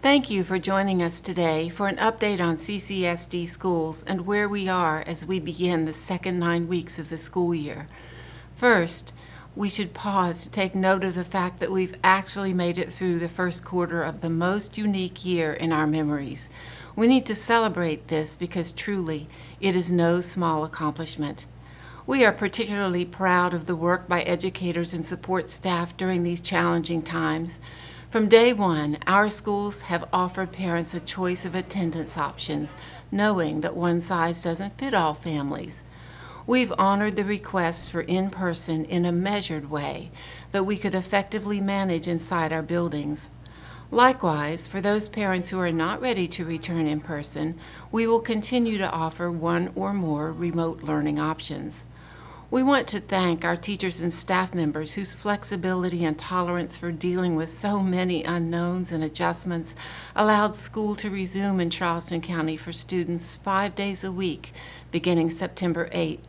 Thank you for joining us today for an update on CCSD schools and where we are as we begin the second 9 weeks of the school year. First, we should pause to take note of the fact that we've actually made it through the first quarter of the most unique year in our memories. We need to celebrate this because truly, it is no small accomplishment. We are particularly proud of the work by educators and support staff during these challenging times. From day one, our schools have offered parents a choice of attendance options, knowing that one size doesn't fit all families. We've honored the requests for in-person in a measured way that we could effectively manage inside our buildings. Likewise, for those parents who are not ready to return in person, we will continue to offer one or more remote learning options. We want to thank our teachers and staff members whose flexibility and tolerance for dealing with so many unknowns and adjustments allowed school to resume in Charleston County for students 5 days a week, beginning September 8th.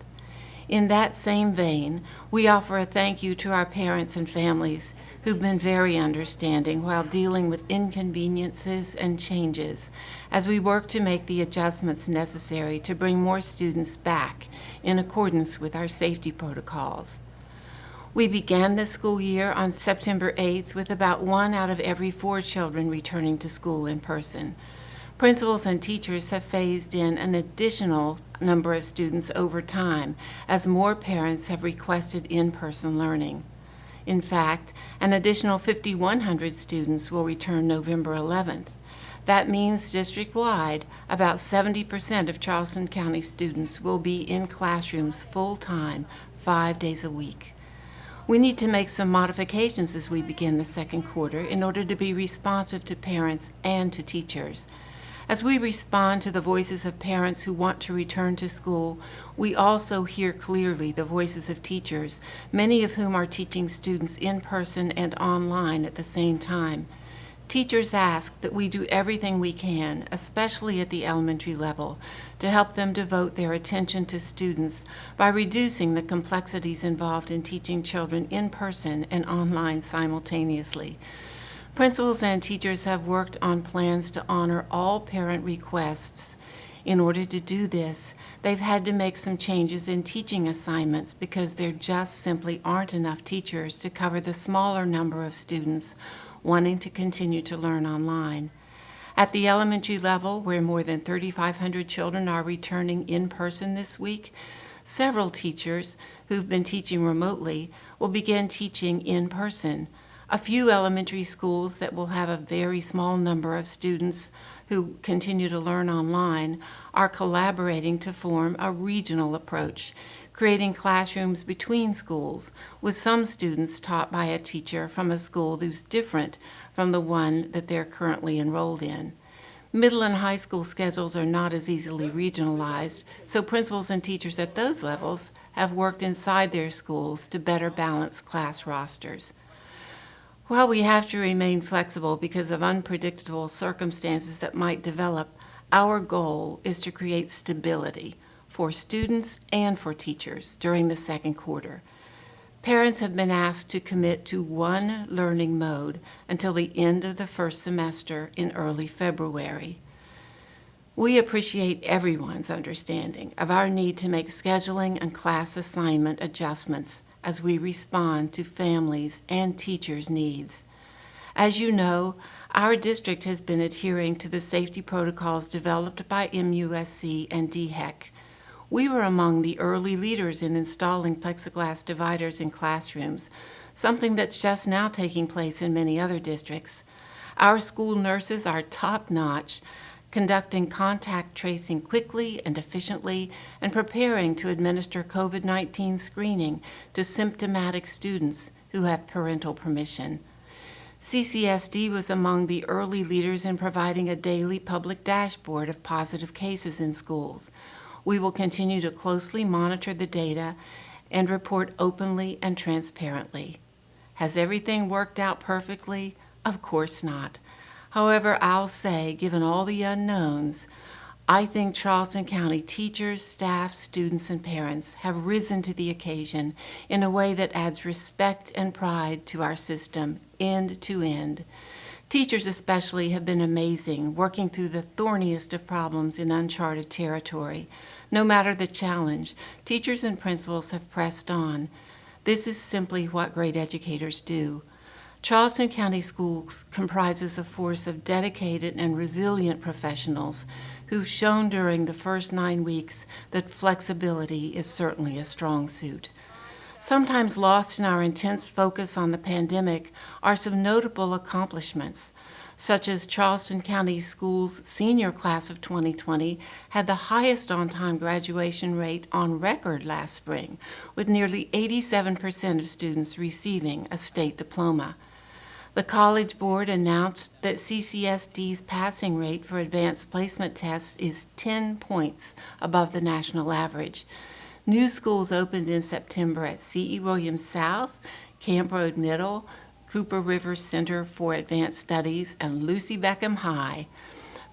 In that same vein, we offer a thank you to our parents and families who've been very understanding while dealing with inconveniences and changes as we work to make the adjustments necessary to bring more students back in accordance with our safety protocols. We began the school year on September 8th with about 1 out of every 4 children returning to school in person. Principals and teachers have phased in an additional number of students over time as more parents have requested in-person learning. In fact, an additional 5,100 students will return November 11th. That means district-wide, about 70% of Charleston County students will be in classrooms full-time, 5 days a week. We need to make some modifications as we begin the second quarter in order to be responsive to parents and to teachers. As we respond to the voices of parents who want to return to school, we also hear clearly the voices of teachers, many of whom are teaching students in person and online at the same time. Teachers ask that we do everything we can, especially at the elementary level, to help them devote their attention to students by reducing the complexities involved in teaching children in person and online simultaneously. Principals and teachers have worked on plans to honor all parent requests. In order to do this, they've had to make some changes in teaching assignments because there just simply aren't enough teachers to cover the smaller number of students wanting to continue to learn online. At the elementary level, where more than 3,500 children are returning in person this week, several teachers who've been teaching remotely will begin teaching in person. A few elementary schools that will have a very small number of students who continue to learn online are collaborating to form a regional approach, creating classrooms between schools, with some students taught by a teacher from a school who's different from the one that they're currently enrolled in. Middle and high school schedules are not as easily regionalized, so principals and teachers at those levels have worked inside their schools to better balance class rosters. While we have to remain flexible because of unpredictable circumstances that might develop, our goal is to create stability for students and for teachers during the second quarter. Parents have been asked to commit to one learning mode until the end of the first semester in early February. We appreciate everyone's understanding of our need to make scheduling and class assignment adjustments as we respond to families' and teachers' needs. As you know, our district has been adhering to the safety protocols developed by MUSC and DHEC. We were among the early leaders in installing plexiglass dividers in classrooms, something that's just now taking place in many other districts. Our school nurses are top-notch, conducting contact tracing quickly and efficiently, and preparing to administer COVID-19 screening to symptomatic students who have parental permission. CCSD was among the early leaders in providing a daily public dashboard of positive cases in schools. We will continue to closely monitor the data and report openly and transparently. Has everything worked out perfectly? Of course not. However, I'll say, given all the unknowns, I think Charleston County teachers, staff, students, and parents have risen to the occasion in a way that adds respect and pride to our system, end to end. Teachers especially have been amazing, working through the thorniest of problems in uncharted territory. No matter the challenge, teachers and principals have pressed on. This is simply what great educators do. Charleston County Schools comprises a force of dedicated and resilient professionals who've shown during the first 9 weeks that flexibility is certainly a strong suit. Sometimes lost in our intense focus on the pandemic are some notable accomplishments, such as Charleston County Schools' senior class of 2020 had the highest on-time graduation rate on record last spring, with nearly 87% of students receiving a state diploma. The College Board announced that CCSD's passing rate for advanced placement tests is 10 points above the national average. New schools opened in September at C.E. Williams South, Camp Road Middle, Cooper River Center for Advanced Studies, and Lucy Beckham High.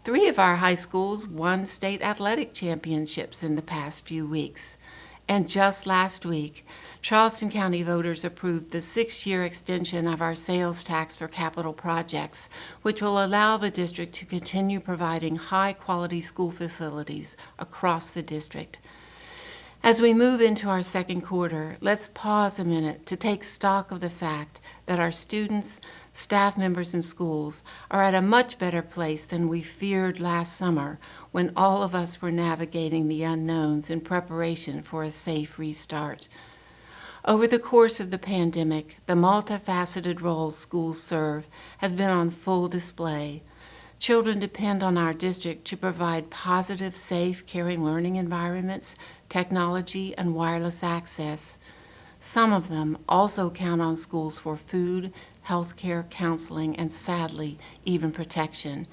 3 of our high schools won state athletic championships in the past few weeks. And just last week, Charleston County voters approved the 6-year extension of our sales tax for capital projects, which will allow the district to continue providing high-quality school facilities across the district. As we move into our second quarter, let's pause a minute to take stock of the fact that our students, staff members, and schools are at a much better place than we feared last summer when all of us were navigating the unknowns in preparation for a safe restart. Over the course of the pandemic, the multifaceted role schools serve has been on full display. Children depend on our district to provide positive, safe, caring learning environments, technology, and wireless access. Some of them also count on schools for food, health care, counseling, and sadly, even protection.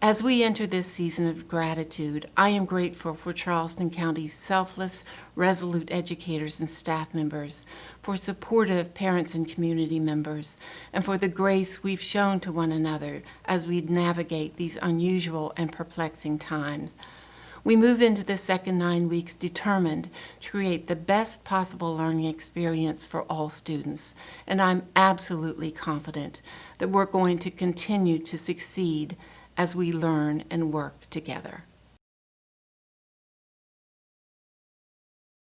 As we enter this season of gratitude, I am grateful for Charleston County's selfless, resolute educators and staff members, for supportive parents and community members, and for the grace we've shown to one another as we navigate these unusual and perplexing times. We move into the second 9 weeks determined to create the best possible learning experience for all students, and I'm absolutely confident that we're going to continue to succeed as we learn and work together.